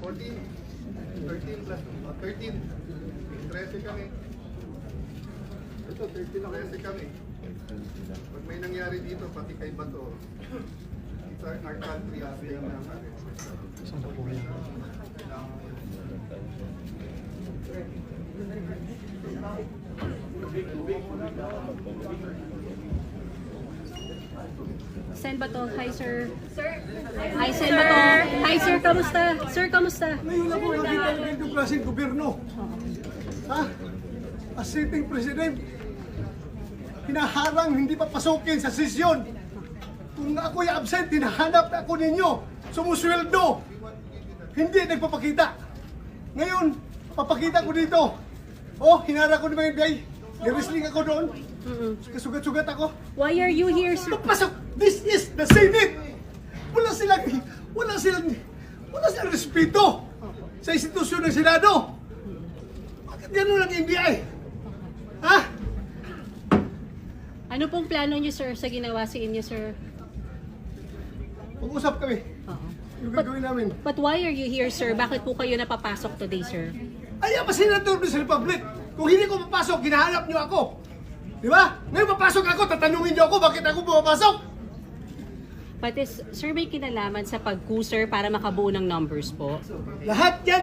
14, 13 plus 13. 13 kami. Ito, 13 kami. Pag may nangyari dito, pati kay Bato, it's our country at stake na kami. Sen Bato, hi sir. Hi Sen Bato. Hi sir, kamusta? Sir, kamusta? Ngayon ako nakita ng ganitong klaseng gobyerno. Ha? As sitting president, hinaharang hindi papasukin sa sesyon. Kung ako'y absent, hinahanap ako ninyo. Sumusweldo. Hindi nagpapakita. Ngayon, papakita ko dito. Oh, hinara ko ni mga guy. Nirwrestling ako doon. Kasugat-sugat ako. Why are you here, sir? Papasok! This is the Senate! Wala silang respeto sa institusyon ng Senado. Bakit gano'n ang NBI? Ha? Ano pong plano niyo, sir, sa ginawa sa inyo, sir? Pag-usap kami. Oo. Yung gagawin namin. But why are you here, sir? Bakit po kayo napapasok today, sir? Ay, pa senador sa Republic. Kung hindi ko papasok, ginahanap niyo ako. Di ba? Ngayon papasok ako, tatanungin niyo ako bakit ako pumapasok. But is, sir, may kinalaman sa pag-coup, sir, para makabuo ng numbers po? Lahat yan